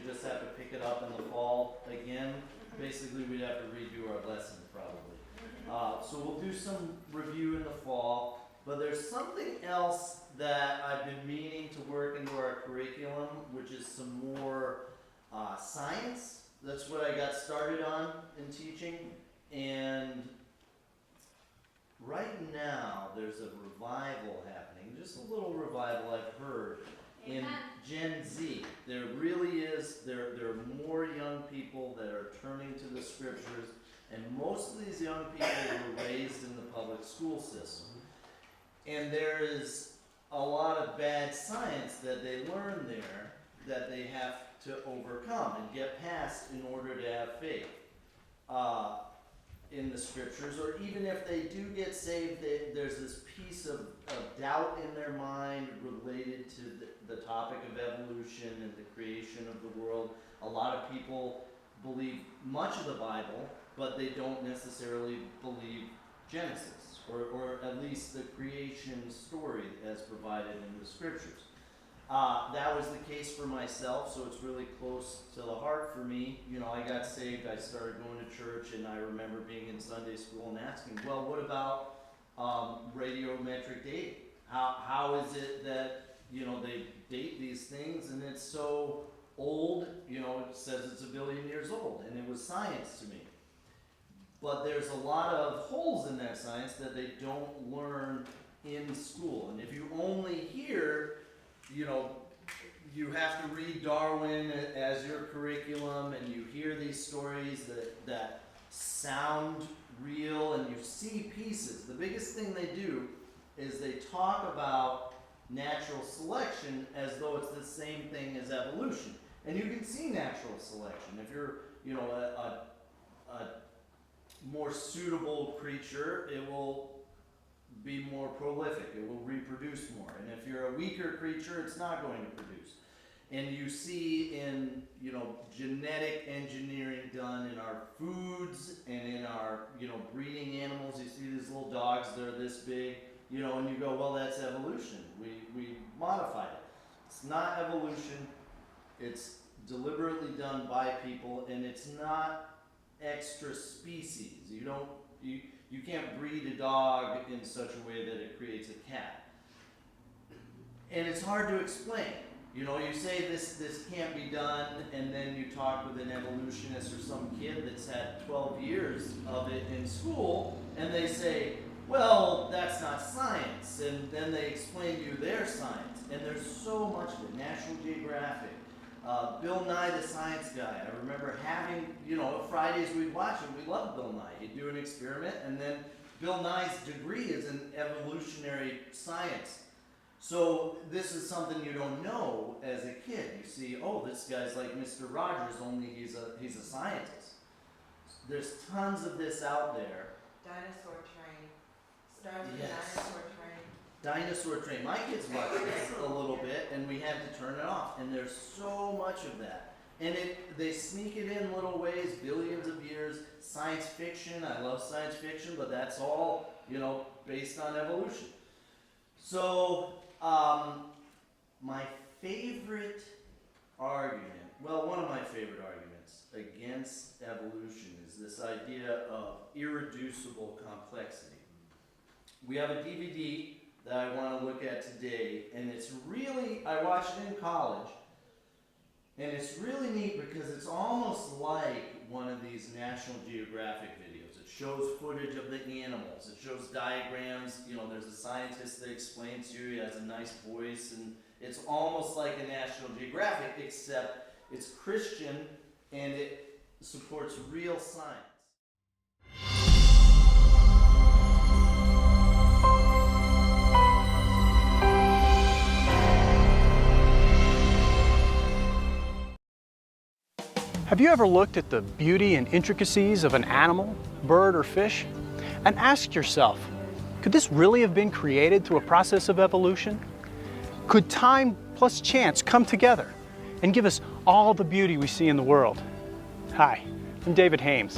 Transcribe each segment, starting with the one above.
we'd just have to pick it up in the fall again. Basically, we'd have to redo our lesson probably. So we'll do some review in the fall, but there's something else that I've been meaning to work into our curriculum, which is some more science. That's what I got started on in teaching, and right now there's a revival happening, just a little revival I've heard. In Gen Z, there really is, there are more young people that are turning to the scriptures, and most of these young people were raised in the public school system. And there is a lot of bad science that they learn there that they have to overcome and get past in order to have faith in the scriptures. Or even if they do get saved, there's this piece of doubt in their mind related to the topic of evolution and the creation of the world. A lot of people believe much of the Bible, but they don't necessarily believe Genesis, or at least the creation story as provided in the scriptures. That was the case for myself, so it's really close to the heart for me. You know, I got saved, I started going to church, and I remember being in Sunday school and asking, well, what about radiometric dating? How is it that, you know, they date these things and it's so old? You know, it says it's 1 billion years old, and it was science to me. But there's a lot of holes in that science that they don't learn in school. And if you only hear, you know, you have to read Darwin as your curriculum, and you hear these stories that sound real, and you see pieces. The biggest thing they do is they talk about natural selection as though it's the same thing as evolution. And you can see natural selection. If you're, you know, a more suitable creature, it will be more prolific, it will reproduce more. And if you're a weaker creature, it's not going to produce. And you see in, you know, genetic engineering done in our foods and in our, you know, breeding animals. You see these little dogs, they're this big, you know, and you go, well, that's evolution. We modified it. It's not evolution. It's deliberately done by people, and it's not extra species. You can't breed a dog in such a way that it creates a cat. And it's hard to explain. You know, you say this can't be done, and then you talk with an evolutionist or some kid that's had 12 years of it in school, and they say, well, that's not science. And then they explain to you their science. And there's so much of it. National Geographic, Bill Nye the Science Guy. I remember having, you know, Fridays we'd watch him. We loved Bill Nye. He'd do an experiment, and then Bill Nye's degree is in evolutionary science. So this is something you don't know as a kid. You see, oh, this guy's like Mr. Rogers, only he's a scientist. There's tons of this out there. Dinosaur Train. Starts with Yes. Dinosaur Train. Dinosaur Train. My kids watch this a little bit, and we had to turn it off. And there's so much of that. And they sneak it in little ways, billions of years. Science fiction, I love science fiction, but that's all, you know, based on evolution. So, my favorite argument, well, one of my favorite arguments against evolution is this idea of irreducible complexity. We have a DVD that I want to look at today, and it's really, I watched it in college, and it's really neat because it's almost like one of these National Geographic videos. It shows footage of the animals, it shows diagrams, you know, there's a scientist that explains to you, he has a nice voice, and it's almost like a National Geographic, except it's Christian and it supports real science. Have you ever looked at the beauty and intricacies of an animal, bird, or fish, and asked yourself, could this really have been created through a process of evolution? Could time plus chance come together and give us all the beauty we see in the world? Hi, I'm David Hames,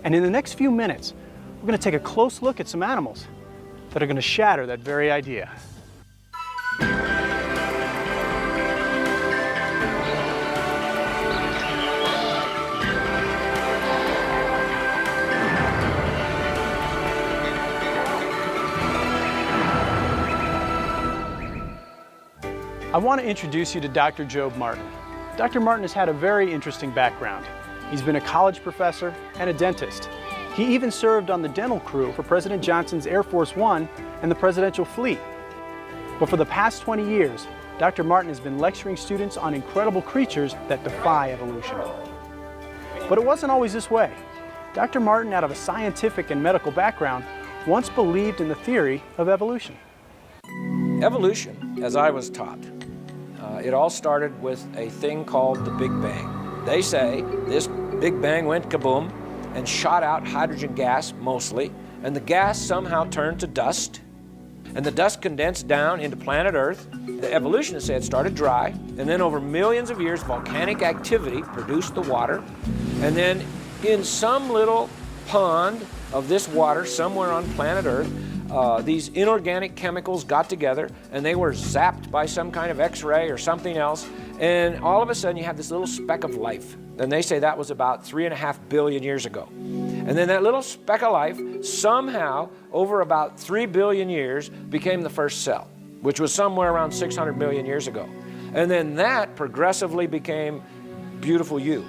and in the next few minutes, we're going to take a close look at some animals that are going to shatter that very idea. I want to introduce you to Dr. Job Martin. Dr. Martin has had a very interesting background. He's been a college professor and a dentist. He even served on the dental crew for President Johnson's Air Force One and the presidential fleet. But for the past 20 years, Dr. Martin has been lecturing students on incredible creatures that defy evolution. But it wasn't always this way. Dr. Martin, out of a scientific and medical background, once believed in the theory of evolution. Evolution, as I was taught, it all started with a thing called the Big Bang. They say this Big Bang went kaboom and shot out hydrogen gas mostly, and the gas somehow turned to dust, and the dust condensed down into planet Earth. The evolutionists say it started dry, and then over millions of years, volcanic activity produced the water, and then in some little pond of this water somewhere on planet Earth, these inorganic chemicals got together and they were zapped by some kind of X-ray or something else, and all of a sudden you have this little speck of life. And they say that was about 3.5 billion years ago. And then that little speck of life somehow, over about 3 billion years, became the first cell, which was somewhere around 600 million years ago. And then that progressively became beautiful you.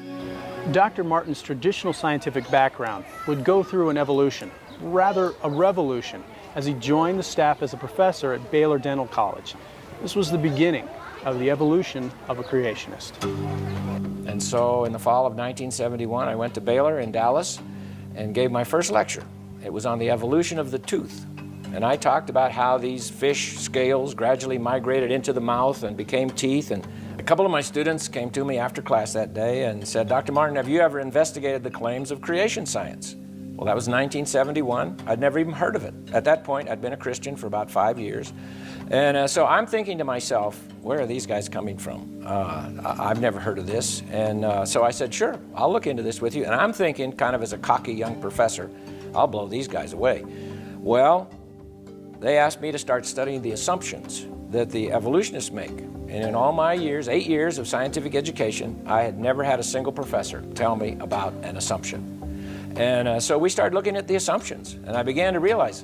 Dr. Martin's traditional scientific background would go through an evolution, rather a revolution, as he joined the staff as a professor at Baylor Dental College. This was the beginning of the evolution of a creationist. And so in the fall of 1971, I went to Baylor in Dallas and gave my first lecture. It was on the evolution of the tooth. And I talked about how these fish scales gradually migrated into the mouth and became teeth. And a couple of my students came to me after class that day and said, "Dr. Martin, have you ever investigated the claims of creation science?" Well, that was 1971. I'd never even heard of it. At that point, I'd been a Christian for about 5 years. And so I'm thinking to myself, where are these guys coming from? I've never heard of this. And so I said, sure, I'll look into this with you. And I'm thinking, kind of as a cocky young professor, I'll blow these guys away. Well, they asked me to start studying the assumptions that the evolutionists make. And in all my years, 8 years of scientific education, I had never had a single professor tell me about an assumption. And so we started looking at the assumptions, and I began to realize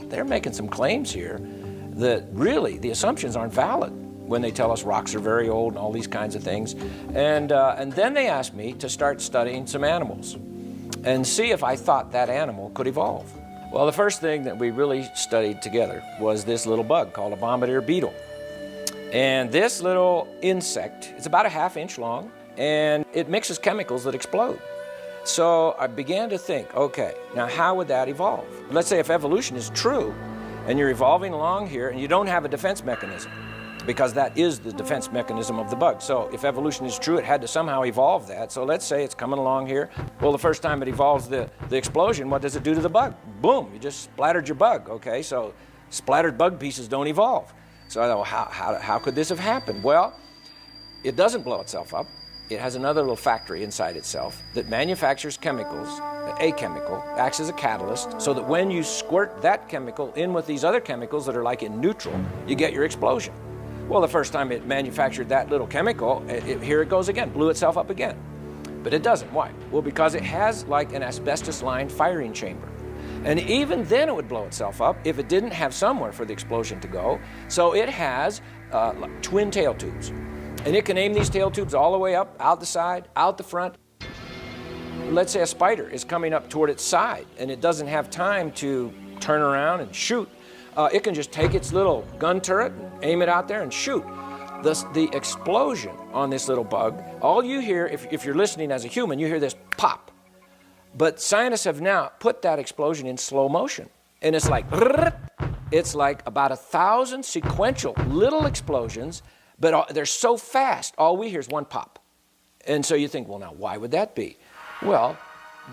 they're making some claims here that really the assumptions aren't valid when they tell us rocks are very old and all these kinds of things. And then they asked me to start studying some animals and see if I thought that animal could evolve. Well, the first thing that we really studied together was this little bug called a bombardier beetle. And this little insect, it's about a ½ inch long, and it mixes chemicals that explode. So I began to think, okay, now how would that evolve? Let's say if evolution is true, and you're evolving along here, and you don't have a defense mechanism, because that is the defense mechanism of the bug. So if evolution is true, it had to somehow evolve that. So let's say it's coming along here. Well, the first time it evolves the explosion, what does it do to the bug? Boom, you just splattered your bug, okay? So splattered bug pieces don't evolve. So I thought, how could this have happened? Well, it doesn't blow itself up. It has another little factory inside itself that manufactures chemicals. A chemical acts as a catalyst so that when you squirt that chemical in with these other chemicals that are like in neutral, you get your explosion. Well, the first time it manufactured that little chemical, here it goes again, blew itself up again. But it doesn't. Why? Well, because it has like an asbestos-lined firing chamber. And even then it would blow itself up if it didn't have somewhere for the explosion to go. So it has like twin tail tubes. And it can aim these tail tubes all the way up, out the side, out the front. Let's say a spider is coming up toward its side and it doesn't have time to turn around and shoot. It can just take its little gun turret and aim it out there and shoot. The explosion on this little bug, all you hear, if you're listening as a human, you hear this pop. But scientists have now put that explosion in slow motion. And it's like about 1,000 sequential little explosions, but they're so fast, all we hear is one pop. And so you think, well, now, why would that be? Well,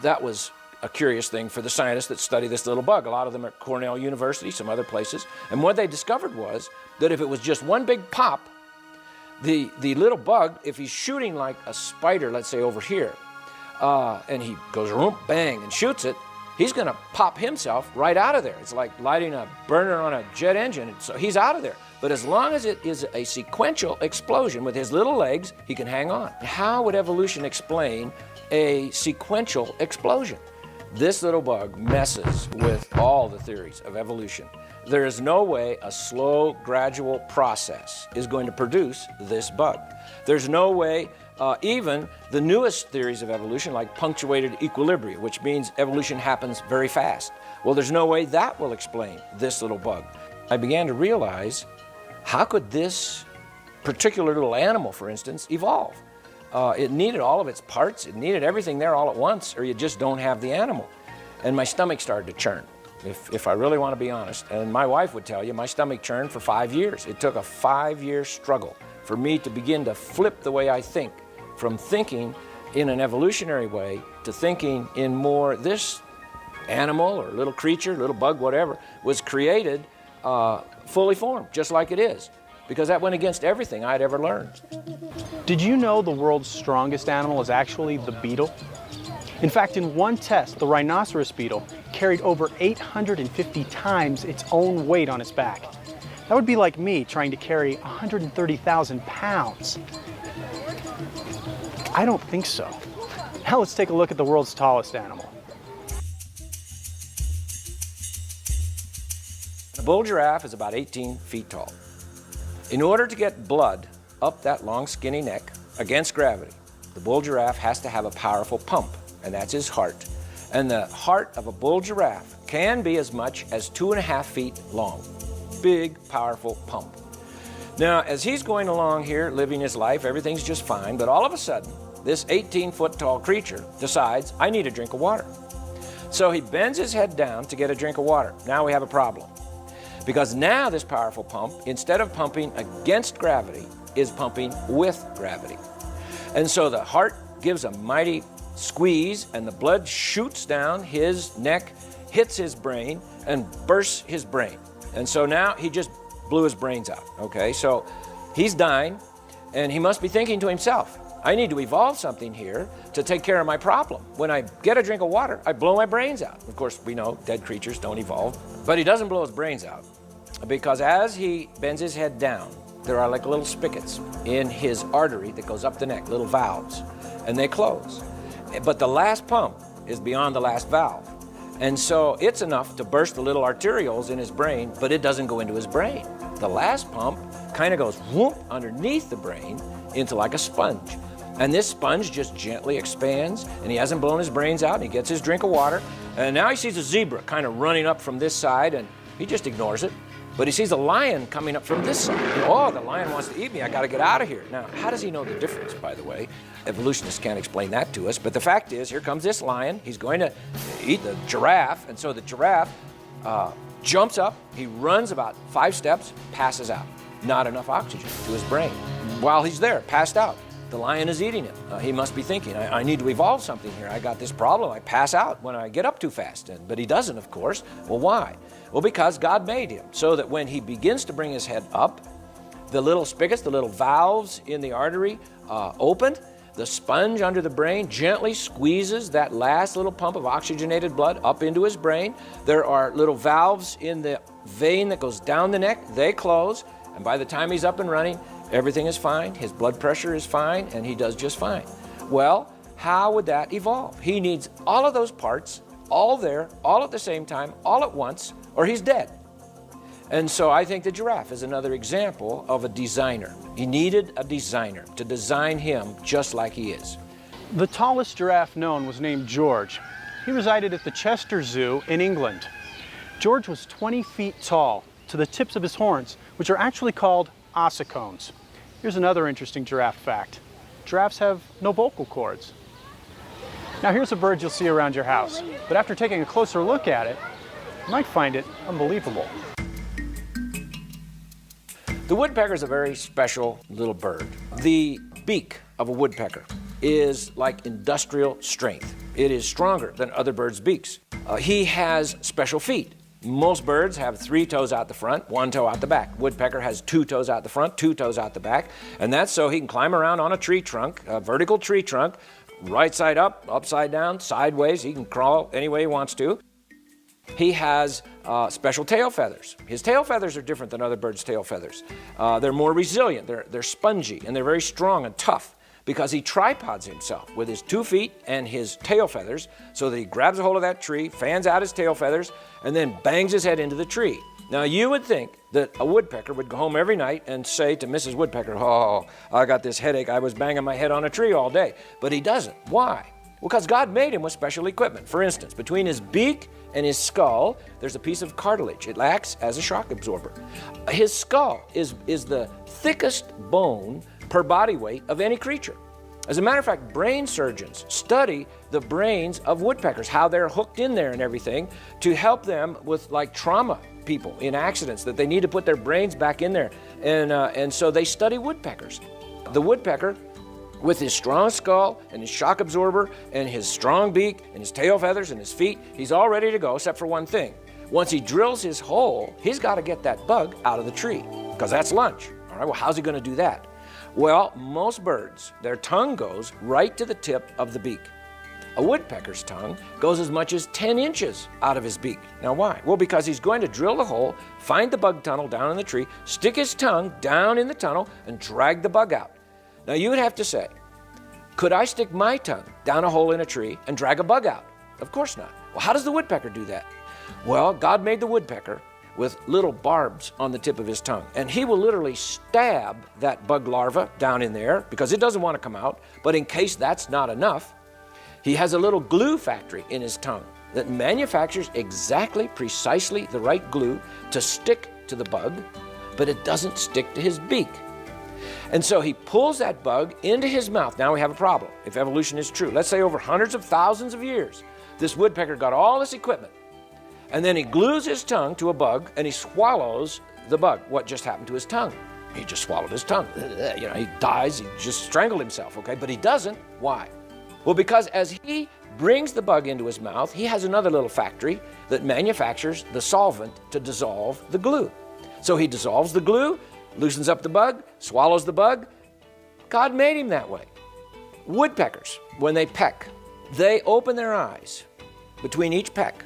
that was a curious thing for the scientists that study this little bug. A lot of them at Cornell University, some other places. And what they discovered was that if it was just one big pop, the little bug, if he's shooting like a spider, let's say over here, and he goes room, bang, and shoots it, he's going to pop himself right out of there. It's like lighting a burner on a jet engine, so he's out of there. But as long as it is a sequential explosion with his little legs, he can hang on. How would evolution explain a sequential explosion? This little bug messes with all the theories of evolution. There is no way a slow, gradual process is going to produce this bug. There's no way even the newest theories of evolution, like punctuated equilibria, which means evolution happens very fast. Well, there's no way that will explain this little bug. I began to realize, how could this particular little animal, for instance, evolve? It needed all of its parts, it needed everything there all at once, or you just don't have the animal. And my stomach started to churn, if I really want to be honest. And my wife would tell you, my stomach churned for 5 years. It took a 5-year struggle for me to begin to flip the way I think, from thinking in an evolutionary way to thinking in more this animal or little creature, little bug, whatever, was created fully formed, just like it is. Because that went against everything I'd ever learned. Did you know the world's strongest animal is actually the beetle? In fact, in one test, the rhinoceros beetle carried over 850 times its own weight on its back. That would be like me trying to carry 130,000 pounds. I don't think so. Now let's take a look at the world's tallest animal. The bull giraffe is about 18 feet tall. In order to get blood up that long, skinny neck against gravity, the bull giraffe has to have a powerful pump, and that's his heart. And the heart of a bull giraffe can be as much as 2.5 feet long. Big, powerful pump. Now, as he's going along here, living his life, everything's just fine, but all of a sudden, this 18-foot-tall creature decides, I need a drink of water. So he bends his head down to get a drink of water. Now we have a problem. Because now this powerful pump, instead of pumping against gravity, is pumping with gravity. And so the heart gives a mighty squeeze and the blood shoots down his neck, hits his brain, and bursts his brain. And so now he just blew his brains out, okay? So he's dying, and he must be thinking to himself, I need to evolve something here to take care of my problem. When I get a drink of water, I blow my brains out. Of course, we know dead creatures don't evolve, but he doesn't blow his brains out because as he bends his head down, there are like little spigots in his artery that goes up the neck, little valves, and they close. But the last pump is beyond the last valve. And so it's enough to burst the little arterioles in his brain, but it doesn't go into his brain. The last pump kind of goes whoop underneath the brain into like a sponge. And this sponge just gently expands, and he hasn't blown his brains out, and he gets his drink of water, and now he sees a zebra kind of running up from this side, and he just ignores it. But he sees a lion coming up from this side. Oh, the lion wants to eat me, I gotta get out of here. Now, how does he know the difference, by the way? Evolutionists can't explain that to us, but the fact is, here comes this lion, he's going to eat the giraffe, and so the giraffe jumps up, he runs about 5 steps, passes out. Not enough oxygen to his brain. While he's there, passed out, the lion is eating him. He must be thinking, I need to evolve something here. I got this problem, I pass out when I get up too fast. But he doesn't, of course. Well, why? Well, because God made him so that when he begins to bring his head up, the little spigots, the little valves in the artery opened, the sponge under the brain gently squeezes that last little pump of oxygenated blood up into his brain. There are little valves in the vein that goes down the neck, they close, and by the time he's up and running, everything is fine, his blood pressure is fine, and he does just fine. Well, how would that evolve? He needs all of those parts, all there, all at the same time, all at once, or he's dead. And so I think the giraffe is another example of a designer. He needed a designer to design him just like he is. The tallest giraffe known was named George. He resided at the Chester Zoo in England. George was 20 feet tall to the tips of his horns, which are actually called ossicones. Here's another interesting giraffe fact. Giraffes have no vocal cords. Now here's a bird you'll see around your house, but after taking a closer look at it, you might find it unbelievable. The woodpecker is a very special little bird. The beak of a woodpecker is like industrial strength. It is stronger than other birds' beaks. He has special feet. Most birds have 3 toes out the front, 1 toe out the back. Woodpecker has 2 toes out the front, 2 toes out the back, and that's so he can climb around on a tree trunk, a vertical tree trunk, right side up, upside down, sideways. He can crawl any way he wants to. He has special tail feathers. His tail feathers are different than other birds' tail feathers. They're more resilient, they're spongy, and they're very strong and tough because he tripods himself with his 2 feet and his tail feathers so that he grabs a hold of that tree, fans out his tail feathers, and then bangs his head into the tree. Now, you would think that a woodpecker would go home every night and say to Mrs. Woodpecker, "Oh, I got this headache. I was banging my head on a tree all day." But he doesn't. Why? Well, because God made him with special equipment. For instance, between his beak and his skull, there's a piece of cartilage. It acts as a shock absorber. His skull is the thickest bone per body weight of any creature. As a matter of fact, brain surgeons study the brains of woodpeckers, how they're hooked in there and everything, to help them with like trauma people in accidents, that they need to put their brains back in there. And so they study woodpeckers. The woodpecker, with his strong skull and his shock absorber and his strong beak and his tail feathers and his feet, he's all ready to go except for one thing. Once he drills his hole, he's got to get that bug out of the tree, because that's lunch. All right, well, how's he going to do that? Well, most birds, their tongue goes right to the tip of the beak. A woodpecker's tongue goes as much as 10 inches out of his beak. Now why? Well, because he's going to drill the hole, find the bug tunnel down in the tree, stick his tongue down in the tunnel, and drag the bug out. Now you would have to say, could I stick my tongue down a hole in a tree and drag a bug out? Of course not. Well, how does the woodpecker do that? Well, God made the woodpecker with little barbs on the tip of his tongue. And he will literally stab that bug larva down in there because it doesn't want to come out. But in case that's not enough, he has a little glue factory in his tongue that manufactures exactly, precisely the right glue to stick to the bug, but it doesn't stick to his beak. And so he pulls that bug into his mouth. Now we have a problem, if evolution is true. Let's say over hundreds of thousands of years, this woodpecker got all this equipment, and then he glues his tongue to a bug and he swallows the bug. What just happened to his tongue? He just swallowed his tongue. You know, he dies, he just strangled himself, okay? But he doesn't. Why? Well, because as he brings the bug into his mouth, he has another little factory that manufactures the solvent to dissolve the glue. So he dissolves the glue, loosens up the bug, swallows the bug. God made him that way. Woodpeckers, when they peck, they open their eyes between each peck,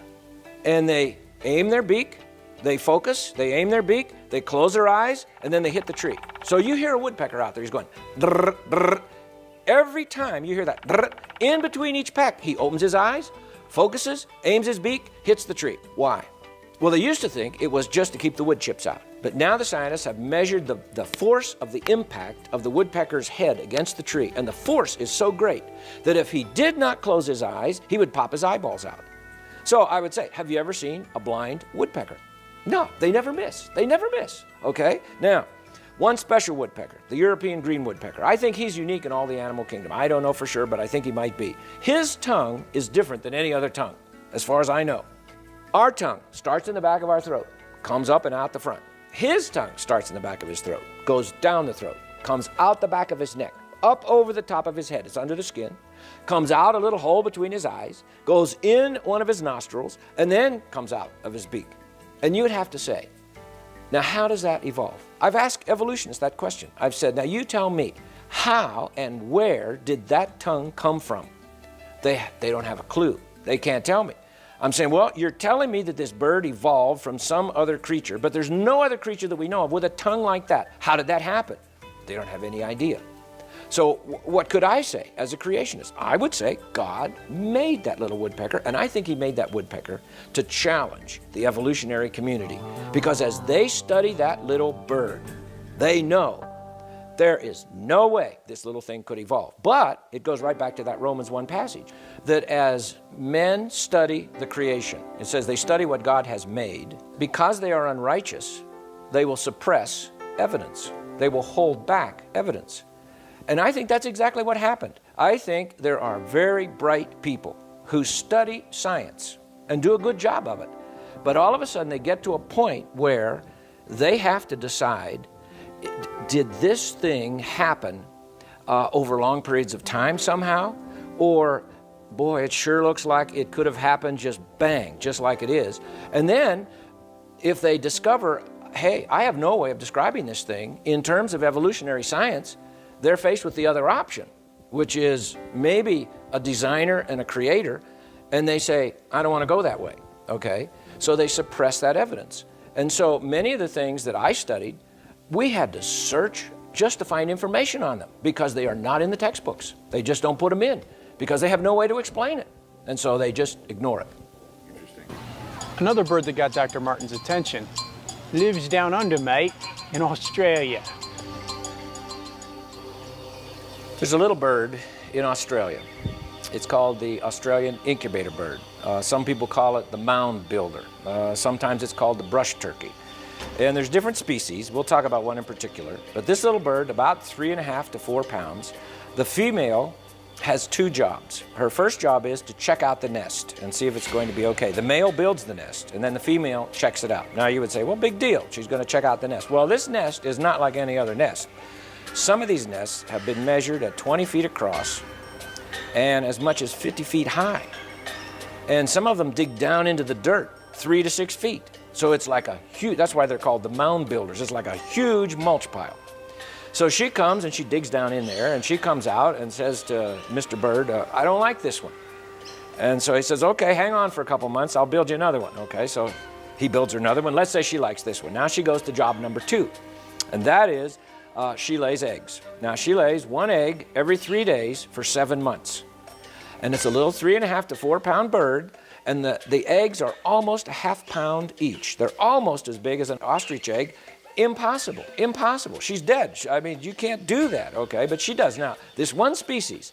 and they aim their beak, they focus, they aim their beak, they close their eyes, and then they hit the tree. So you hear a woodpecker out there, he's going, drrr, drrr. Every time you hear that, drrr, in between each peck, he opens his eyes, focuses, aims his beak, hits the tree. Why? Well, they used to think it was just to keep the wood chips out. But now the scientists have measured the force of the impact of the woodpecker's head against the tree, and the force is so great that if he did not close his eyes, he would pop his eyeballs out. So I would say, have you ever seen a blind woodpecker? No, they never miss. They never miss, okay? Now, one special woodpecker, the European green woodpecker. I think he's unique in all the animal kingdom. I don't know for sure, but I think he might be. His tongue is different than any other tongue, as far as I know. Our tongue starts in the back of our throat, comes up and out the front. His tongue starts in the back of his throat, goes down the throat, comes out the back of his neck, up over the top of his head. It's under the skin, comes out a little hole between his eyes, goes in one of his nostrils, and then comes out of his beak. And you would have to say, now how does that evolve? I've asked evolutionists that question. I've said, now you tell me, how and where did that tongue come from? They don't have a clue. They can't tell me. I'm saying, well, you're telling me that this bird evolved from some other creature, but there's no other creature that we know of with a tongue like that. How did that happen? They don't have any idea. So what could I say as a creationist? I would say God made that little woodpecker, and I think he made that woodpecker to challenge the evolutionary community, because as they study that little bird, they know there is no way this little thing could evolve. But it goes right back to that Romans 1 passage, that as men study the creation, it says they study what God has made. Because they are unrighteous, they will suppress evidence. They will hold back evidence. And I think that's exactly what happened. I think there are very bright people who study science and do a good job of it. But all of a sudden they get to a point where they have to decide, did this thing happen over long periods of time somehow? Or, boy, it sure looks like it could have happened just bang, just like it is. And then if they discover, hey, I have no way of describing this thing in terms of evolutionary science, they're faced with the other option, which is maybe a designer and a creator, and they say, I don't want to go that way, okay? So they suppress that evidence. And so many of the things that I studied, we had to search just to find information on them because they are not in the textbooks. They just don't put them in because they have no way to explain it. And so they just ignore it. Another bird that got Dr. Martin's attention lives down under, mate, in Australia. There's a little bird in Australia. It's called the Australian incubator bird. Some people call it the mound builder. Sometimes it's called the brush turkey. And there's different species. We'll talk about one in particular. But this little bird, about 3.5 to 4 pounds, the female has 2 jobs. Her first job is to check out the nest and see if it's going to be okay. The male builds the nest, and then the female checks it out. Now you would say, well, big deal. She's going to check out the nest. Well, this nest is not like any other nest. Some of these nests have been measured at 20 feet across and as much as 50 feet high. And some of them dig down into the dirt 3 to 6 feet. So it's like a huge, that's why they're called the mound builders. It's like a huge mulch pile. So she comes and she digs down in there, and she comes out and says to Mr. Bird, I don't like this one. And so he says, okay, hang on for a couple months, I'll build you another one. Okay, so he builds her another one. Let's say she likes this one. Now she goes to job number 2, and that is she lays eggs. Now she lays 1 egg every 3 days for 7 months. And it's a little 3.5 to 4 pound bird, and the eggs are almost a ½ pound each. They're almost as big as an ostrich egg. Impossible, impossible. She's dead. I mean, you can't do that, okay? But she does. Now, this one species,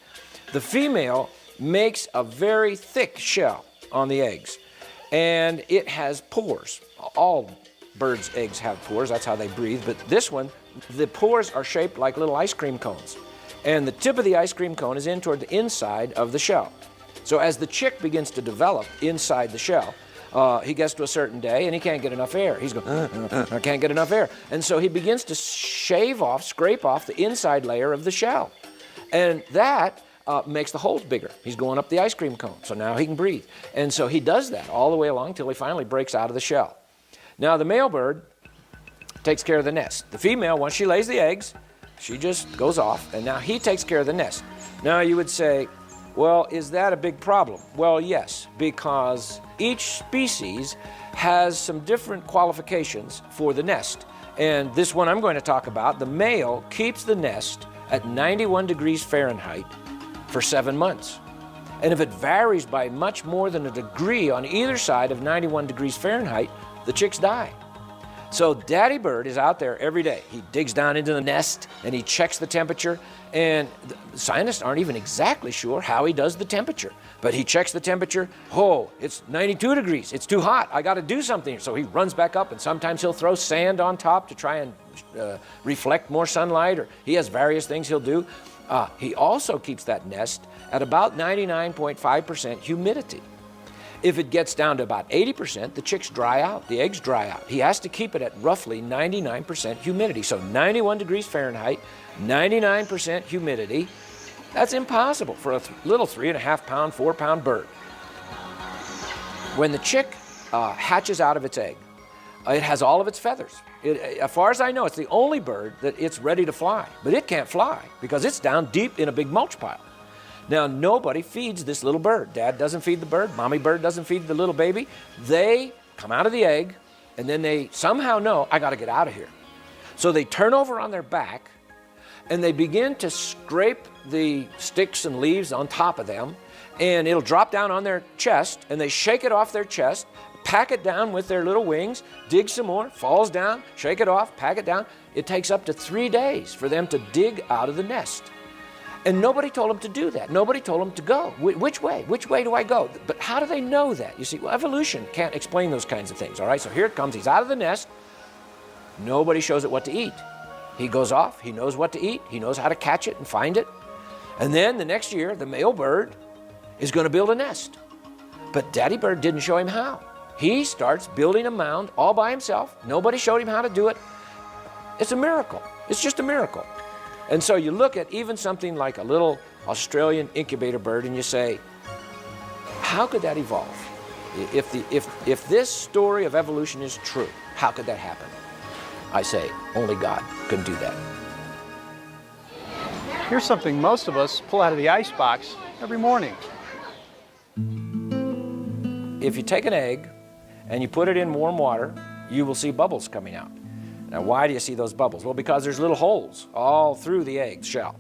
the female makes a very thick shell on the eggs, and it has pores. All birds' eggs have pores. That's how they breathe. But this one, the pores are shaped like little ice cream cones, and the tip of the ice cream cone is in toward the inside of the shell. So as the chick begins to develop inside the shell, he gets to a certain day and he can't get enough air. He's going, I can't get enough air. And so he begins to scrape off the inside layer of the shell. And that makes the holes bigger. He's going up the ice cream cone, so now he can breathe. And so he does that all the way along till he finally breaks out of the shell. Now the male bird takes care of the nest. The female, once she lays the eggs, she just goes off, and now he takes care of the nest. Now you would say, well, is that a big problem? Well, yes, because each species has some different qualifications for the nest. And this one I'm going to talk about, the male keeps the nest at 91 degrees Fahrenheit for 7 months. And if it varies by much more than a degree on either side of 91 degrees Fahrenheit, the chicks die. So Daddy Bird is out there every day. He digs down into the nest and he checks the temperature, and the scientists aren't even exactly sure how he does the temperature. But he checks the temperature. Oh, it's 92 degrees. It's too hot. I got to do something. So he runs back up, and sometimes he'll throw sand on top to try and reflect more sunlight, or he has various things he'll do. He also keeps that nest at about 99.5% humidity. If it gets down to about 80%, the chicks dry out, the eggs dry out. He has to keep it at roughly 99% humidity. So 91 degrees Fahrenheit, 99% humidity. That's impossible for a little 3.5 pound, 4 pound bird. When the chick hatches out of its egg, it has all of its feathers. As far as I know, it's the only bird that it's ready to fly, but it can't fly because it's down deep in a big mulch pile. Now, nobody feeds this little bird. Dad doesn't feed the bird. Mommy bird doesn't feed the little baby. They come out of the egg, and then they somehow know, I got to get out of here. So they turn over on their back, and they begin to scrape the sticks and leaves on top of them, and it'll drop down on their chest, and they shake it off their chest, pack it down with their little wings, dig some more, falls down, shake it off, pack it down. It takes up to 3 days for them to dig out of the nest. And nobody told them to do that. Nobody told them to go. Which way? Which way do I go? But how do they know that? You see, well, evolution can't explain those kinds of things, all right? So here it comes. He's out of the nest. Nobody shows it what to eat. He goes off. He knows what to eat. He knows how to catch it and find it. And then the next year, the male bird is going to build a nest. But Daddy Bird didn't show him how. He starts building a mound all by himself. Nobody showed him how to do it. It's a miracle. It's just a miracle. And so you look at even something like a little Australian incubator bird and you say, how could that evolve? If this story of evolution is true, how could that happen? I say, only God can do that. Here's something most of us pull out of the icebox every morning. If you take an egg and you put it in warm water, you will see bubbles coming out. Now, why do you see those bubbles? Well, because there's little holes all through the egg shell.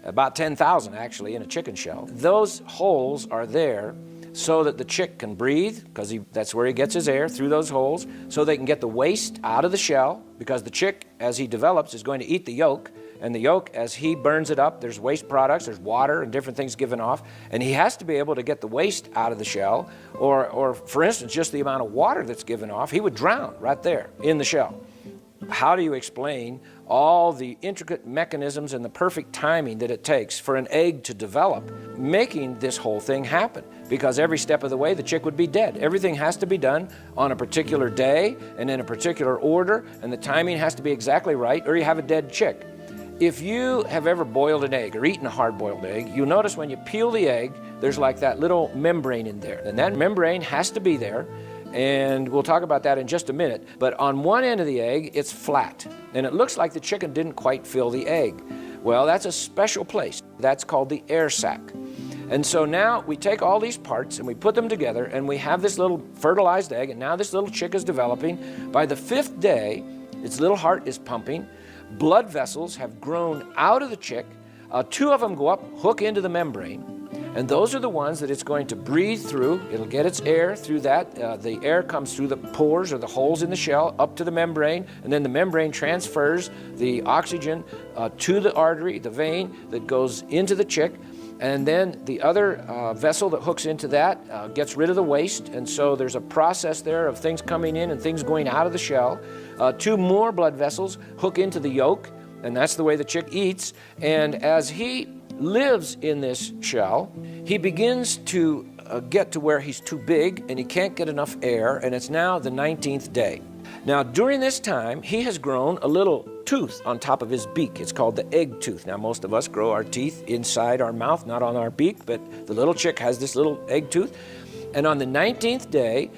About 10,000 actually in a chicken shell. Those holes are there so that the chick can breathe, because that's where he gets his air, through those holes, so they can get the waste out of the shell, because the chick, as he develops, is going to eat the yolk, and the yolk, as he burns it up, there's waste products, there's water and different things given off, and he has to be able to get the waste out of the shell, or for instance, just the amount of water that's given off, he would drown right there in the shell. How do you explain all the intricate mechanisms and the perfect timing that it takes for an egg to develop, making this whole thing happen? Because every step of the way, the chick would be dead. Everything has to be done on a particular day and in a particular order, and the timing has to be exactly right, or you have a dead chick. If you have ever boiled an egg or eaten a hard-boiled egg, you'll notice when you peel the egg, there's like that little membrane in there, and that membrane has to be there. And we'll talk about that in just a minute. But on one end of the egg, it's flat. And it looks like the chicken didn't quite fill the egg. Well, that's a special place. That's called the air sac. And so now we take all these parts and we put them together and we have this little fertilized egg, and now this little chick is developing. By the 5th day, its little heart is pumping. Blood vessels have grown out of the chick. 2 of them go up, hook into the membrane. And those are the ones that it's going to breathe through. It'll get its air through that. The air comes through the pores or the holes in the shell up to the membrane, and then the membrane transfers the oxygen to the artery, the vein that goes into the chick. And then the other vessel that hooks into that gets rid of the waste. And so there's a process there of things coming in and things going out of the shell. 2 more blood vessels hook into the yolk, and that's the way the chick eats. And as he lives in this shell, he begins to get to where he's too big and he can't get enough air, and it's now the 19th day. Now, during this time, he has grown a little tooth on top of his beak. It's called the egg tooth. Now, most of us grow our teeth inside our mouth, not on our beak, but the little chick has this little egg tooth. And on the 19th day,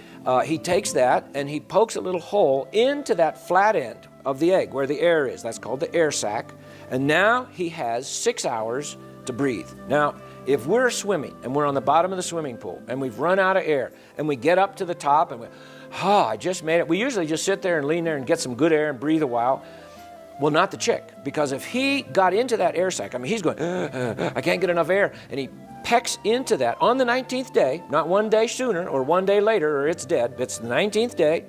he takes that and he pokes a little hole into that flat end of the egg where the air is. That's called the air sac. And now he has 6 hours to breathe. Now, if we're swimming and we're on the bottom of the swimming pool and we've run out of air and we get up to the top and I just made it. We usually just sit there and lean there and get some good air and breathe a while. Well, not the chick, because if he got into that air sac, I mean, he's going, I can't get enough air, and he pecks into that on the 19th day, not one day sooner or one day later or it's dead. It's the 19th day,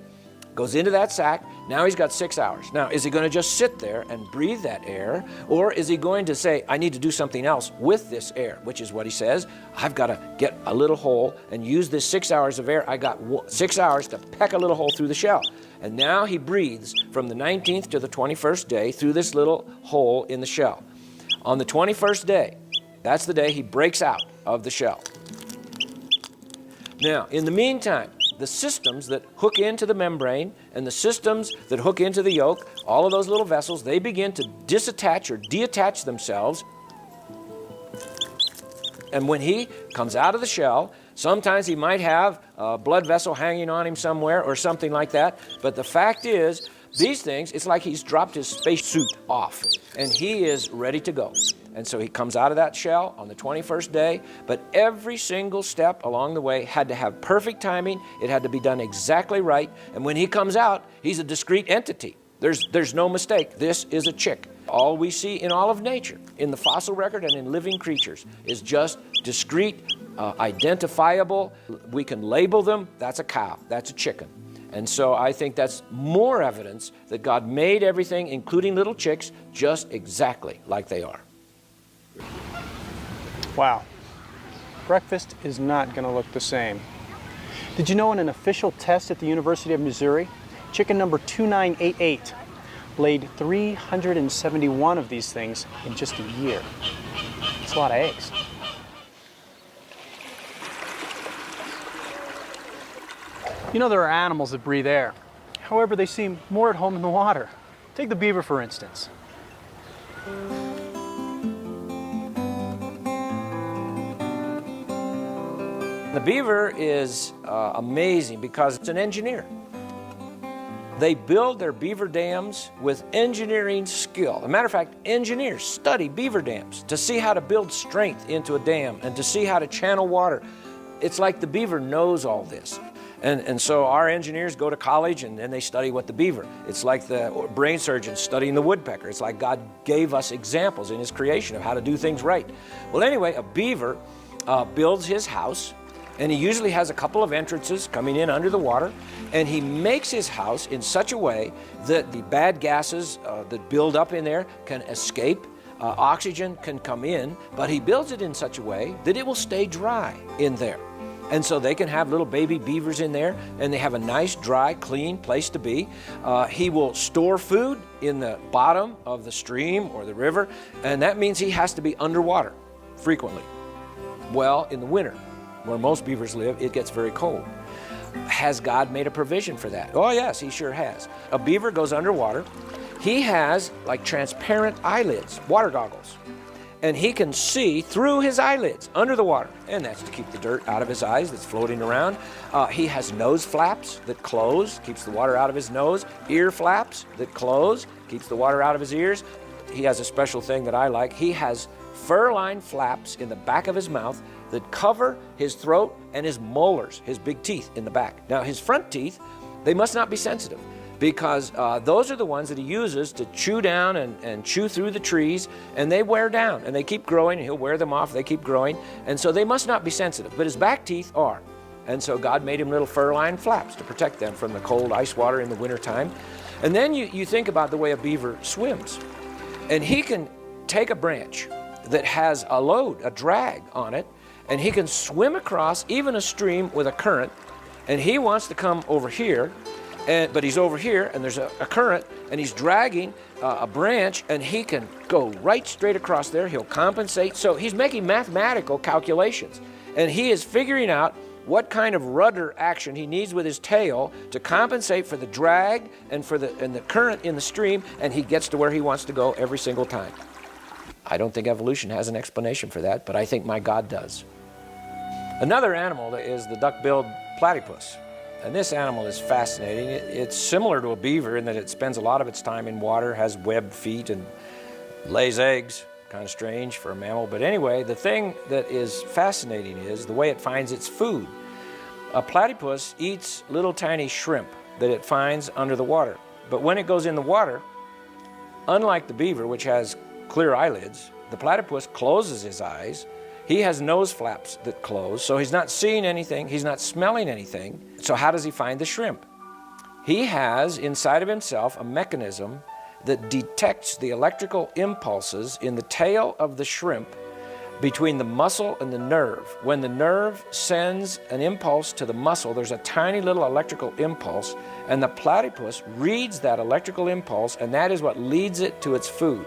goes into that sac. Now he's got 6 hours. Now, is he going to just sit there and breathe that air, or is he going to say, I need to do something else with this air, which is what he says. I've got to get a little hole and use this 6 hours of air. I got 6 hours to peck a little hole through the shell. And now he breathes from the 19th to the 21st day through this little hole in the shell. On the 21st day, that's the day he breaks out of the shell. Now, in the meantime, the systems that hook into the membrane and the systems that hook into the yolk, all of those little vessels, they begin to disattach or detach themselves. And when he comes out of the shell, sometimes he might have a blood vessel hanging on him somewhere or something like that. But the fact is, these things, it's like he's dropped his spacesuit off and he is ready to go. And so he comes out of that shell on the 21st day, but every single step along the way had to have perfect timing. It had to be done exactly right. And when he comes out, he's a discrete entity. There's no mistake. This is a chick. All we see in all of nature, in the fossil record and in living creatures, is just discrete, identifiable. We can label them. That's a cow. That's a chicken. And so I think that's more evidence that God made everything, including little chicks, just exactly like they are. Wow. Breakfast is not going to look the same. Did you know in an official test at the University of Missouri, chicken number 2988 laid 371 of these things in just a year? That's a lot of eggs. You know, there are animals that breathe air. However, they seem more at home in the water. Take the beaver, for instance. The beaver is amazing because it's an engineer. They build their beaver dams with engineering skill. As a matter of fact, engineers study beaver dams to see how to build strength into a dam and to see how to channel water. It's like the beaver knows all this. And so our engineers go to college and they study what the beaver. It's like the brain surgeons studying the woodpecker. It's like God gave us examples in his creation of how to do things right. Well, anyway, a beaver builds his house, and he usually has a couple of entrances coming in under the water, and he makes his house in such a way that the bad gases that build up in there can escape. Oxygen can come in, but he builds it in such a way that it will stay dry in there. And so they can have little baby beavers in there, and they have a nice, dry, clean place to be. He will store food in the bottom of the stream or the river, and that means he has to be underwater frequently. Well, in the winter, where most beavers live, it gets very cold. Has God made a provision for that? Oh yes, he sure has. A beaver goes underwater. He has like transparent eyelids, water goggles. And he can see through his eyelids under the water, and that's to keep the dirt out of his eyes that's floating around. He has nose flaps that close, keeps the water out of his nose, ear flaps that close, keeps the water out of his ears. He has a special thing that I like. He has fur-lined flaps in the back of his mouth that cover his throat and his molars, his big teeth in the back. Now his front teeth, they must not be sensitive, because those are the ones that he uses to chew down and chew through the trees, and they wear down, and they keep growing, and he'll wear them off, they keep growing, and so they must not be sensitive, but his back teeth are. And so God made him little fur-lined flaps to protect them from the cold ice water in the wintertime. And then you think about the way a beaver swims, and he can take a branch that has a load, a drag on it, and he can swim across even a stream with a current, and he wants to come over here, but he's over here, and there's a current, and he's dragging a branch, and he can go right straight across there. He'll compensate. So he's making mathematical calculations, and he is figuring out what kind of rudder action he needs with his tail to compensate for the drag and for the current in the stream, and he gets to where he wants to go every single time. I don't think evolution has an explanation for that, but I think my God does. Another animal is the duck-billed platypus. And this animal is fascinating. It's similar to a beaver in that it spends a lot of its time in water, has webbed feet, and lays eggs. Kind of strange for a mammal. But anyway, the thing that is fascinating is the way it finds its food. A platypus eats little tiny shrimp that it finds under the water. But when it goes in the water, unlike the beaver, which has clear eyelids, the platypus closes his eyes. He has nose flaps that close, so he's not seeing anything, he's not smelling anything. So how does he find the shrimp? He has inside of himself a mechanism that detects the electrical impulses in the tail of the shrimp between the muscle and the nerve. When the nerve sends an impulse to the muscle, there's a tiny little electrical impulse, and the platypus reads that electrical impulse, and that is what leads it to its food.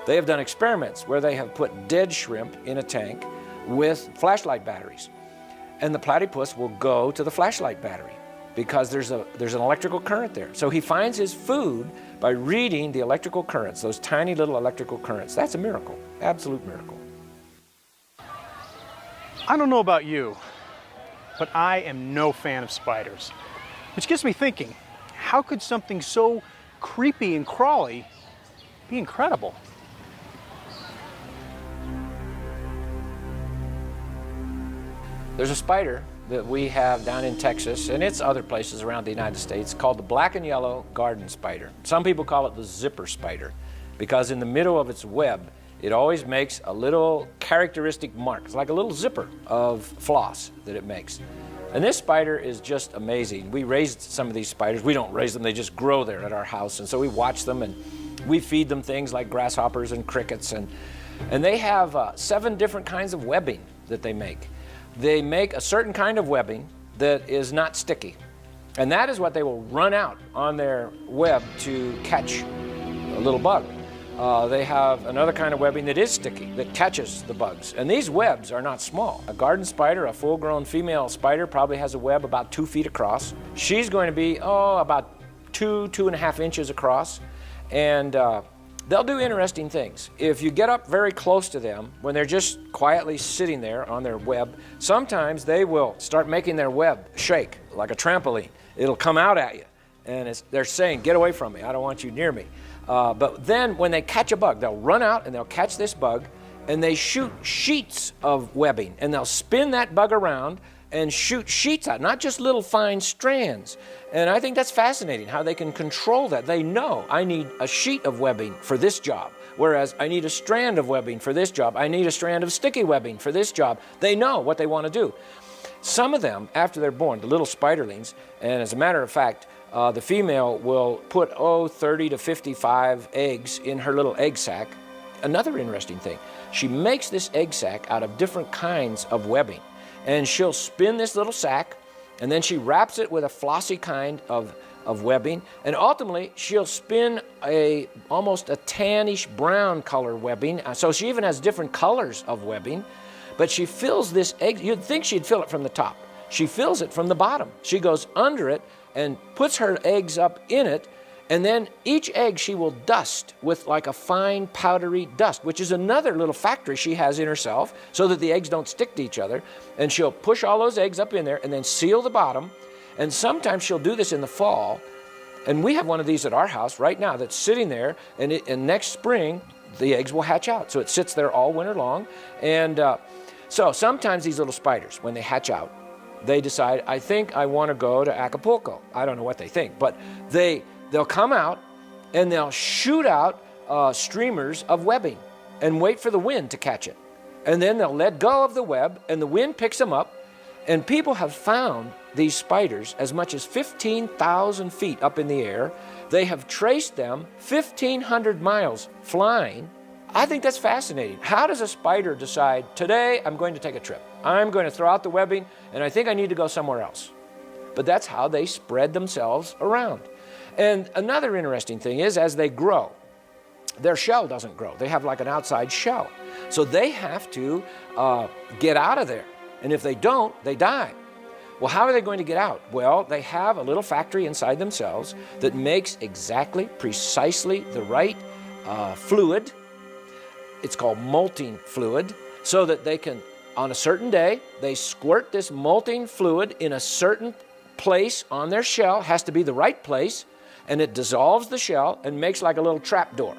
They have done experiments where they have put dead shrimp in a tank with flashlight batteries, and the platypus will go to the flashlight battery because there's an electrical current there. So he finds his food by reading the electrical currents, those tiny little electrical currents. That's a miracle, absolute miracle. I don't know about you, but I am no fan of spiders, which gets me thinking, how could something so creepy and crawly be incredible? There's a spider that we have down in Texas, and it's other places around the United States, called the black and yellow garden spider. Some people call it the zipper spider because in the middle of its web, it always makes a little characteristic mark. It's like a little zipper of floss that it makes. And this spider is just amazing. We raised some of these spiders. We don't raise them, they just grow there at our house. And so we watch them and we feed them things like grasshoppers and crickets. And they have 7 different kinds of webbing that they make. They make a certain kind of webbing that is not sticky. And that is what they will run out on their web to catch a little bug. They have another kind of webbing that is sticky, that catches the bugs. And these webs are not small. A garden spider, a full-grown female spider, probably has a web about 2 feet across. She's going to be, about 2.5 inches across. And they'll do interesting things. If you get up very close to them, when they're just quietly sitting there on their web, sometimes they will start making their web shake like a trampoline. It'll come out at you. And they're saying, get away from me, I don't want you near me. But then when they catch a bug, they'll run out and they'll catch this bug, and they shoot sheets of webbing, and they'll spin that bug around and shoot sheets out, not just little fine strands. And I think that's fascinating how they can control that. They know I need a sheet of webbing for this job, whereas I need a strand of webbing for this job. I need a strand of sticky webbing for this job. They know what they want to do. Some of them, after they're born, the little spiderlings, and as a matter of fact, the female will put 30 to 55 eggs in her little egg sac. Another interesting thing, she makes this egg sac out of different kinds of webbing. And she'll spin this little sac, and then she wraps it with a flossy kind of webbing, and ultimately she'll spin almost a tannish brown color webbing. So she even has different colors of webbing, but she fills this egg. You'd think she'd fill it from the top. She fills it from the bottom. She goes under it and puts her eggs up in it, and then each egg she will dust with like a fine powdery dust, which is another little factory she has in herself so that the eggs don't stick to each other. And she'll push all those eggs up in there and then seal the bottom. And sometimes she'll do this in the fall. And we have one of these at our house right now that's sitting there, and next spring the eggs will hatch out. So it sits there all winter long. And so sometimes these little spiders, when they hatch out, they decide, I think I want to go to Acapulco. I don't know what they think, but they'll come out and they'll shoot out streamers of webbing and wait for the wind to catch it. And then they'll let go of the web and the wind picks them up. And people have found these spiders as much as 15,000 feet up in the air. They have traced them 1,500 miles flying. I think that's fascinating. How does a spider decide, today I'm going to take a trip. I'm going to throw out the webbing and I think I need to go somewhere else. But that's how they spread themselves around. And another interesting thing is, as they grow, their shell doesn't grow. They have like an outside shell. So they have to get out of there. And if they don't, they die. Well, how are they going to get out? Well, they have a little factory inside themselves that makes exactly, precisely the right fluid. It's called molting fluid, so that they can, on a certain day, they squirt this molting fluid in a certain place on their shell. Has to be the right place. And it dissolves the shell and makes like a little trap door.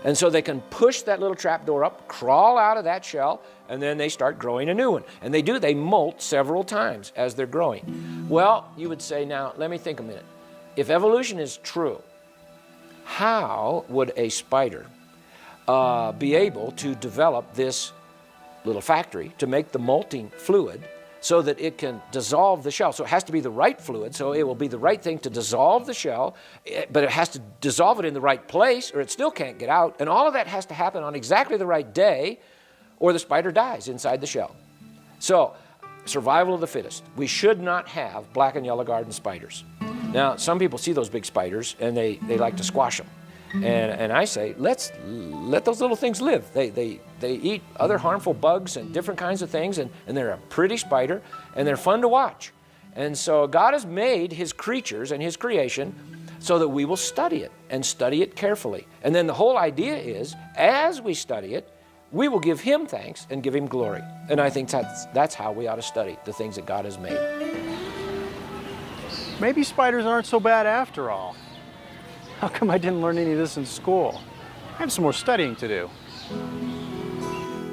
And so they can push that little trap door up, crawl out of that shell, and then they start growing a new one. And they molt several times as they're growing. Well, you would say, now, let me think a minute. If evolution is true, how would a spider be able to develop this little factory to make the molting fluid so that it can dissolve the shell? So it has to be the right fluid, so it will be the right thing to dissolve the shell, but it has to dissolve it in the right place or it still can't get out. And all of that has to happen on exactly the right day or the spider dies inside the shell. So, survival of the fittest. We should not have black and yellow garden spiders. Now, some people see those big spiders and they like to squash them. And I say, let those little things live. They eat other harmful bugs and different kinds of things, and they're a pretty spider, and they're fun to watch. And so God has made His creatures and His creation so that we will study it, and study it carefully. And then the whole idea is, as we study it, we will give Him thanks and give Him glory. And I think that's how we ought to study the things that God has made. Maybe spiders aren't so bad after all. How come I didn't learn any of this in school? I have some more studying to do.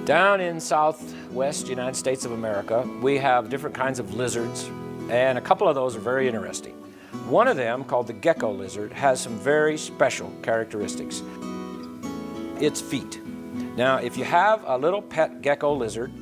Down in southwest United States of America, we have different kinds of lizards, and a couple of those are very interesting. One of them, called the gecko lizard, has some very special characteristics. Its feet. Now, if you have a little pet gecko lizard,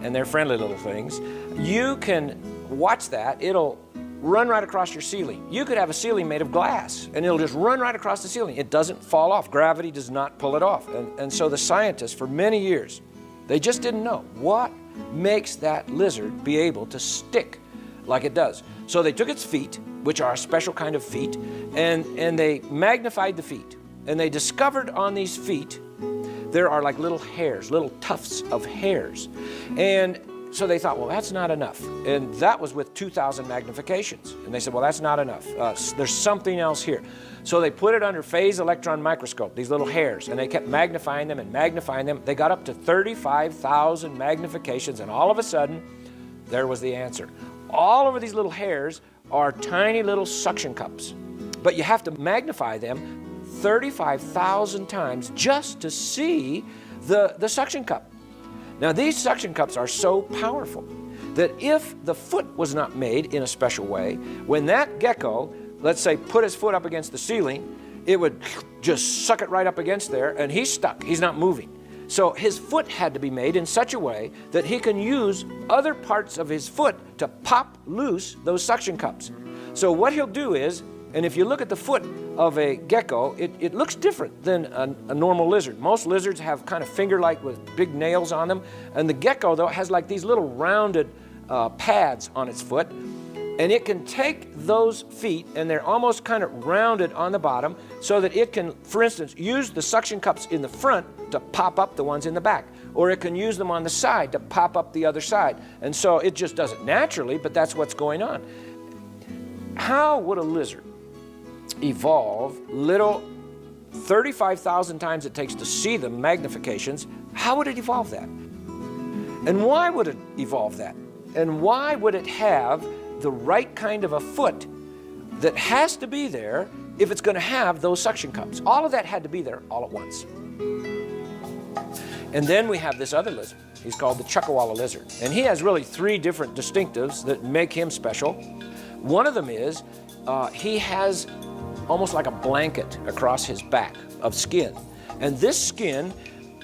and they're friendly little things, you can watch that. It'll run right across your ceiling. You could have a ceiling made of glass, and it'll just run right across the ceiling. It doesn't fall off. Gravity does not pull it off. And so the scientists, for many years, they just didn't know what makes that lizard be able to stick like it does. So they took its feet, which are a special kind of feet, and they magnified the feet. And they discovered on these feet, there are like little hairs, little tufts of hairs. And so they thought, well, that's not enough. And that was with 2,000 magnifications. And they said, well, that's not enough. There's something else here. So they put it under phase electron microscope, these little hairs, and they kept magnifying them and magnifying them. They got up to 35,000 magnifications, and all of a sudden, there was the answer. All over these little hairs are tiny little suction cups. But you have to magnify them 35,000 times just to see the suction cup. Now, these suction cups are so powerful that if the foot was not made in a special way, when that gecko, let's say, put his foot up against the ceiling, it would just suck it right up against there, and he's stuck. He's not moving. So his foot had to be made in such a way that he can use other parts of his foot to pop loose those suction cups. So what he'll do is, and if you look at the foot of a gecko, it looks different than a normal lizard. Most lizards have kind of finger-like with big nails on them, and the gecko, though, has like these little rounded pads on its foot, and it can take those feet, and they're almost kind of rounded on the bottom, so that it can, for instance, use the suction cups in the front to pop up the ones in the back, or it can use them on the side to pop up the other side. And so it just does it naturally, but that's what's going on. How would a lizard evolve little 35,000 times it takes to see them, magnifications? How would it evolve that? And why would it evolve that? And why would it have the right kind of a foot that has to be there if it's going to have those suction cups? All of that had to be there all at once. And then we have this other lizard. He's called the Chuckawalla lizard. And he has really three different distinctives that make him special. One of them is he has almost like a blanket across his back of skin. And this skin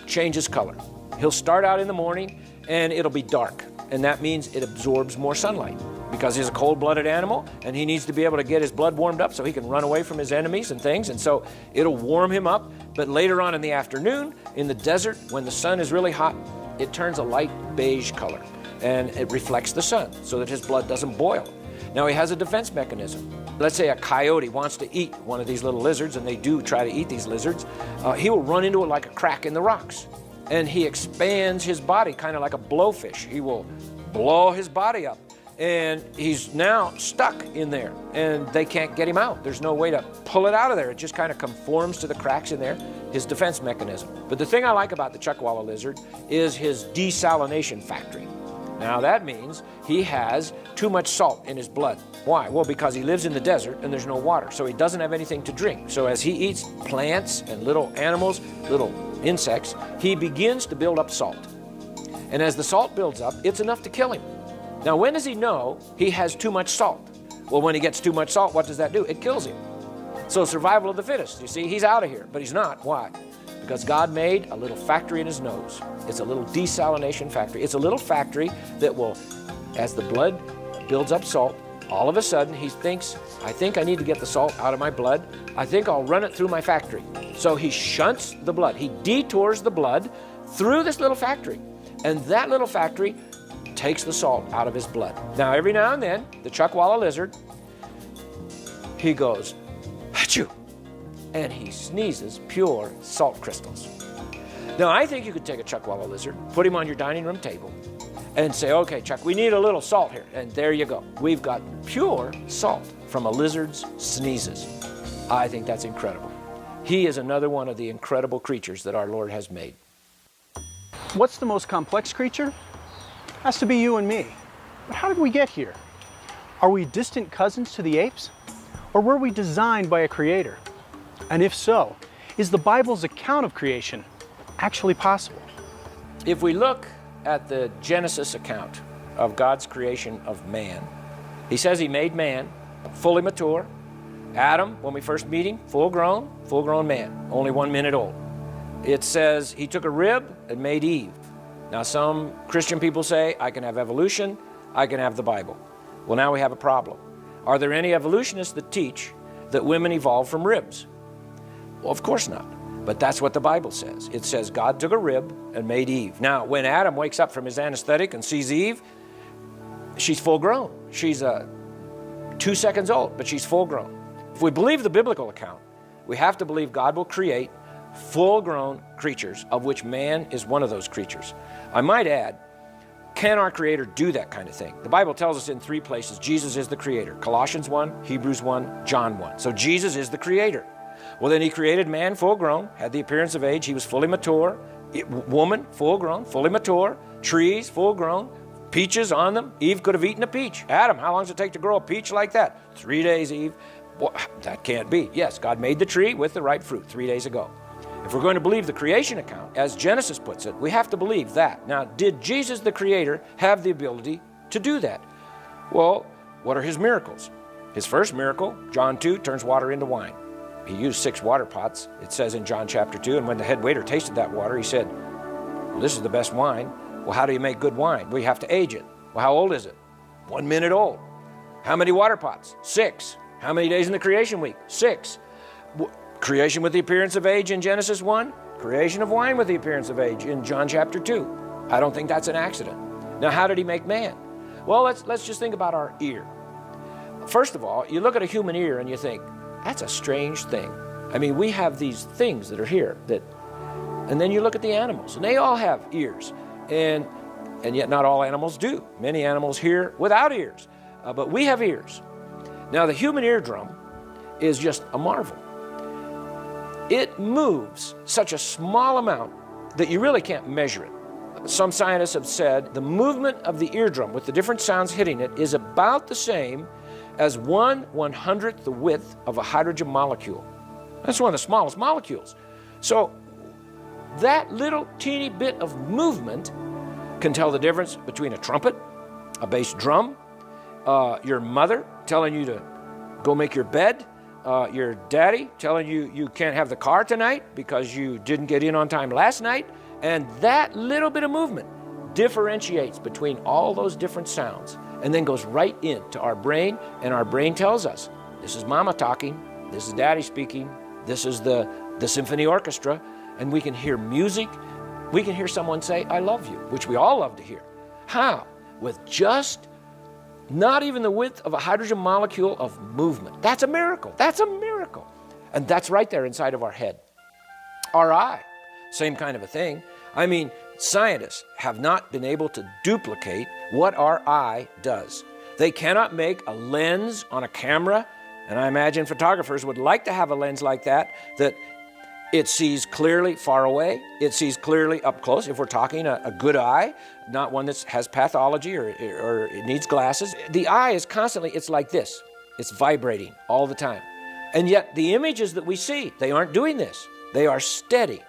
changes color. He'll start out in the morning and it'll be dark. And that means it absorbs more sunlight because he's a cold-blooded animal and he needs to be able to get his blood warmed up so he can run away from his enemies and things. And so it'll warm him up. But later on in the afternoon, in the desert, when the sun is really hot, it turns a light beige color and it reflects the sun so that his blood doesn't boil. Now he has a defense mechanism. Let's say a coyote wants to eat one of these little lizards, and they do try to eat these lizards. He will run into it like a crack in the rocks. And he expands his body kind of like a blowfish. He will blow his body up. And he's now stuck in there, and they can't get him out. There's no way to pull it out of there. It just kind of conforms to the cracks in there, his defense mechanism. But the thing I like about the Chuckawalla lizard is his desalination factory. Now that means he has too much salt in his blood. Why? Well, because he lives in the desert and there's no water, so he doesn't have anything to drink. So as he eats plants and little animals, little insects, he begins to build up salt. And as the salt builds up, it's enough to kill him. Now, when does he know he has too much salt? Well, when he gets too much salt, what does that do? It kills him. So survival of the fittest. You see, he's out of here, but he's not. Why? Because God made a little factory in his nose. It's a little desalination factory. It's a little factory that will, as the blood builds up salt, all of a sudden he thinks, I think I need to get the salt out of my blood. I think I'll run it through my factory. So he shunts the blood. He detours the blood through this little factory. And that little factory takes the salt out of his blood. Now, every now and then, the Chuckawalla lizard, he goes, achoo, and he sneezes pure salt crystals. Now, I think you could take a Chuckawalla lizard, put him on your dining room table, and say, okay, Chuck, we need a little salt here. And there you go. We've got pure salt from a lizard's sneezes. I think that's incredible. He is another one of the incredible creatures that our Lord has made. What's the most complex creature? Has to be you and me. But how did we get here? Are we distant cousins to the apes? Or were we designed by a creator? And if so, is the Bible's account of creation actually possible? If we look at the Genesis account of God's creation of man, he says he made man fully mature. Adam, when we first meet him, full-grown man, only 1 minute old. It says he took a rib and made Eve. Now, some Christian people say, I can have evolution, I can have the Bible. Well, now we have a problem. Are there any evolutionists that teach that women evolved from ribs? Well, of course not. But that's what the Bible says. It says God took a rib and made Eve. Now, when Adam wakes up from his anesthetic and sees Eve, she's full grown. She's 2 seconds old, but she's full grown. If we believe the biblical account, we have to believe God will create full-grown creatures, of which man is one of those creatures. I might add, can our Creator do that kind of thing? The Bible tells us in 3 places Jesus is the Creator. Colossians 1, Hebrews 1, John 1. So Jesus is the Creator. Well, then he created man full-grown, had the appearance of age. He was fully mature. Woman, full-grown, fully mature. Trees, full-grown. Peaches on them. Eve could have eaten a peach. Adam, how long does it take to grow a peach like that? 3 days, Eve. Well, that can't be. Yes, God made the tree with the ripe fruit 3 days ago. If we're going to believe the creation account, as Genesis puts it, we have to believe that. Now, did Jesus the Creator have the ability to do that. Well, what are his miracles? His first miracle, John 2, turns water into wine. He used 6 water pots, it says in John chapter 2, and when the head waiter tasted that water, he said, well, this is the best wine. Well, how do you make good wine? Well, you have to age it. Well, how old is it? 1 minute old. How many water pots? 6. How many days in the creation week? 6. Creation with the appearance of age in Genesis 1. Creation of wine with the appearance of age in John chapter 2. I don't think that's an accident. Now, how did he make man? Well, let's just think about our ear. First of all, you look at a human ear and you think, that's a strange thing. I mean, we have these things that are here, and then you look at the animals, and they all have ears, and yet not all animals do. Many animals hear without ears, but we have ears. Now, the human eardrum is just a marvel. It moves such a small amount that you really can't measure it. Some scientists have said the movement of the eardrum with the different sounds hitting it is about the same as 1/100th the width of a hydrogen molecule. That's one of the smallest molecules. So that little teeny bit of movement can tell the difference between a trumpet, a bass drum, your mother telling you to go make your bed, your daddy telling you you can't have the car tonight because you didn't get in on time last night. And that little bit of movement differentiates between all those different sounds and then goes right into our brain, and our brain tells us, this is mama talking, this is daddy speaking, this is the symphony orchestra, and we can hear music. We can hear someone say, I love you, which we all love to hear. How? With just not even the width of a hydrogen molecule of movement. That's a miracle. That's a miracle. And that's right there inside of our head. Our eye, same kind of a thing. I mean, scientists have not been able to duplicate what our eye does. They cannot make a lens on a camera, and I imagine photographers would like to have a lens like that it sees clearly far away, it sees clearly up close, if we're talking a good eye, not one that has pathology or it needs glasses. The eye is constantly, it's like this. It's vibrating all the time. And yet the images that we see, they aren't doing this. They are steady.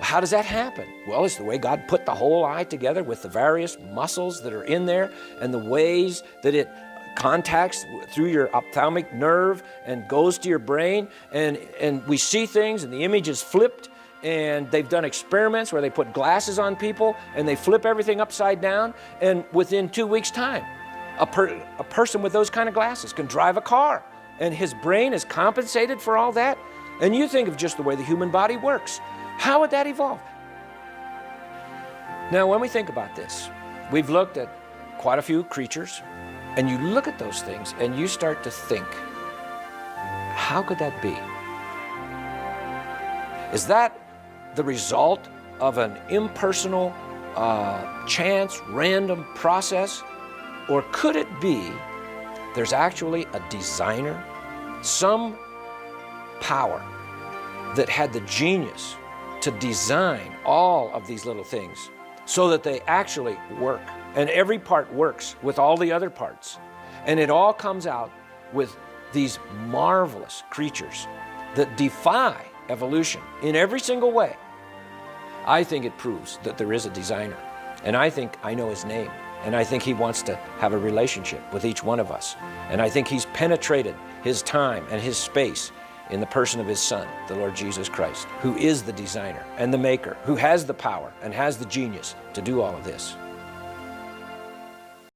How does that happen? Well, it's the way God put the whole eye together with the various muscles that are in there and the ways that it contacts through your ophthalmic nerve and goes to your brain, and we see things and the image is flipped, and they've done experiments where they put glasses on people and they flip everything upside down, and within 2 weeks' time, a person with those kind of glasses can drive a car, and his brain is compensated for all that. And you think of just the way the human body works. How would that evolve? Now, when we think about this, we've looked at quite a few creatures, and you look at those things and you start to think, how could that be? Is that the result of an impersonal, chance, random process? Or could it be there's actually a designer, some power that had the genius to design all of these little things so that they actually work, and every part works with all the other parts, and it all comes out with these marvelous creatures that defy evolution in every single way? I think it proves that there is a designer, and I think I know his name, and I think he wants to have a relationship with each one of us, and I think he's penetrated his time and his space in the person of his Son, the Lord Jesus Christ, who is the designer and the maker, who has the power and has the genius to do all of this.